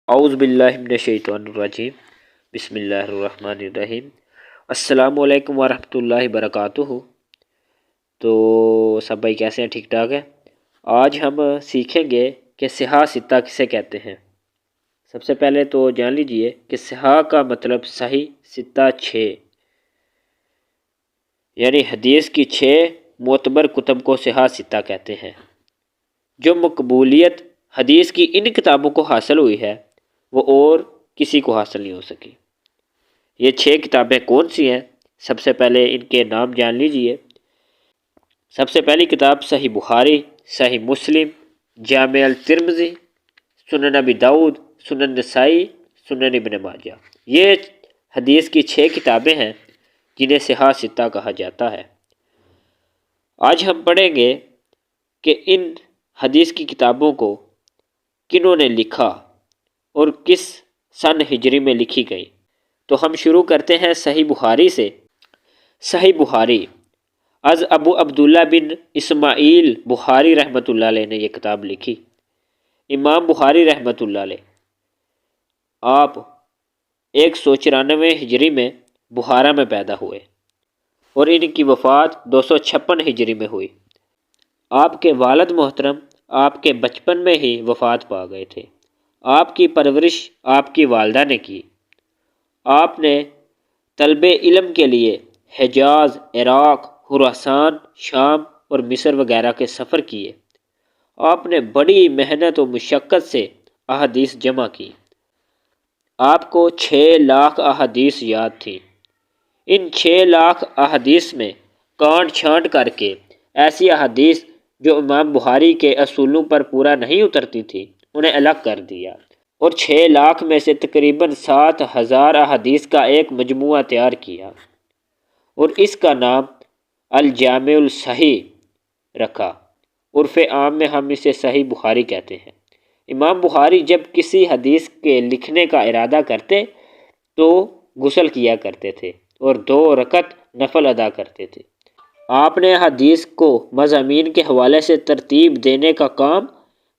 اعوذ باللہ من الشیطان الرجیم بسم اللہ الرحمن الرحیم۔ السلام علیکم ورحمۃ اللہ وبرکاتہ۔ تو سب بھائی کیسے ہیں؟ ٹھیک ٹھاک ہے۔ آج ہم سیکھیں گے کہ صحاح ستہ کسے کہتے ہیں۔ سب سے پہلے تو جان لیجئے کہ صحاح کا مطلب صحیح، ستہ 6، یعنی حدیث کی 6 معتبر کتب کو صحاح ستہ کہتے ہیں۔ جو مقبولیت حدیث کی ان کتابوں کو حاصل ہوئی ہے وہ اور کسی کو حاصل نہیں ہو سکی۔ یہ 6 کتابیں کون سی ہیں؟ سب سے پہلے ان کے نام جان لیجئے۔ سب سے پہلی کتاب صحیح بخاری، صحیح مسلم، جامع الترمذی، سنن ابی داؤد، سنن نسائی، سنن ابن ماجہ۔ یہ حدیث کی 6 کتابیں ہیں جنہیں صحاح ستہ کہا جاتا ہے۔ آج ہم پڑھیں گے کہ ان حدیث کی کتابوں کو کنہوں نے لکھا اور کس سن ہجری میں لکھی گئی۔ تو ہم شروع کرتے ہیں صحیح بخاری سے۔ صحیح بخاری از ابو عبداللہ بن اسماعیل بخاری رحمۃ اللہ علیہ نے یہ کتاب لکھی۔ امام بخاری رحمۃ اللہ علیہ آپ 194 ہجری میں بخارا میں پیدا ہوئے اور ان کی وفات 256 ہجری میں ہوئی۔ آپ کے والد محترم آپ کے بچپن میں ہی وفات پا گئے تھے۔ آپ کی پرورش آپ کی والدہ نے کی۔ آپ نے طلب علم کے لیے حجاز، عراق، خراسان، شام اور مصر وغیرہ کے سفر کیے۔ آپ نے بڑی محنت و مشقت سے احادیث جمع کی۔ آپ کو 6 لاکھ احادیث یاد تھیں۔ ان 6 لاکھ احادیث میں کانٹ چھانٹ کر کے ایسی احادیث جو امام بخاری کے اصولوں پر پورا نہیں اترتی تھی انہیں الگ کر دیا اور 6 لاکھ میں سے تقریباً 7000 احادیث کا ایک مجموعہ تیار کیا اور اس کا نام الجامع الصحیح رکھا۔ عرف عام میں ہم اسے صحیح بخاری کہتے ہیں۔ امام بخاری جب کسی حدیث کے لکھنے کا ارادہ کرتے تو غسل کیا کرتے تھے اور 2 رکعت نفل ادا کرتے تھے۔ آپ نے حدیث کو مضامین کے حوالے سے ترتیب دینے کا کام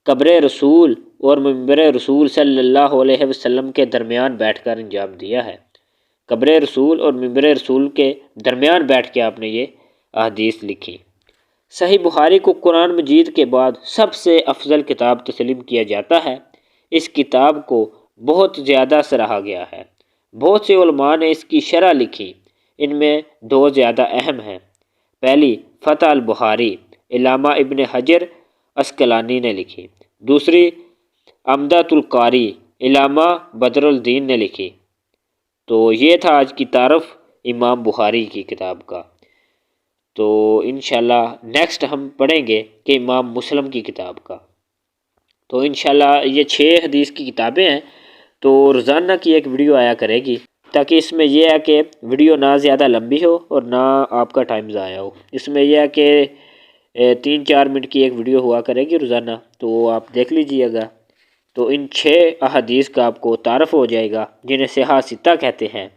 قبر رسول اور منبر رسول صلی اللہ علیہ وسلم کے درمیان بیٹھ کر انجام دیا ہے۔ قبر رسول اور منبر رسول کے درمیان بیٹھ کے آپ نے یہ احادیث لکھی۔ صحیح بخاری کو قرآن مجید کے بعد سب سے افضل کتاب تسلیم کیا جاتا ہے۔ اس کتاب کو بہت زیادہ سراہا گیا ہے۔ بہت سے علماء نے اس کی شرح لکھی۔ ان میں 2 زیادہ اہم ہیں۔ پہلی فتح البخاری علامہ ابن حجر عسقلانی نے لکھی۔ دوسری عمدۃ القاری علامہ بدر الدین نے لکھی۔ تو یہ تھا آج کی تعارف امام بخاری کی کتاب کا۔ تو انشاءاللہ نیکسٹ ہم پڑھیں گے کہ امام مسلم کی کتاب کا۔ تو انشاءاللہ یہ 6 حدیث کی کتابیں ہیں تو روزانہ کی ایک ویڈیو آیا کرے گی تاکہ اس میں یہ ہے کہ ویڈیو نہ زیادہ لمبی ہو اور نہ آپ کا ٹائم ضائع ہو۔ اس میں یہ ہے کہ 3-4 منٹ کی ایک ویڈیو ہوا کرے گی روزانہ، تو آپ دیکھ لیجئے گا۔ تو ان 6 احادیث کا آپ کو تعارف ہو جائے گا جنہیں صحاح ستہ کہتے ہیں۔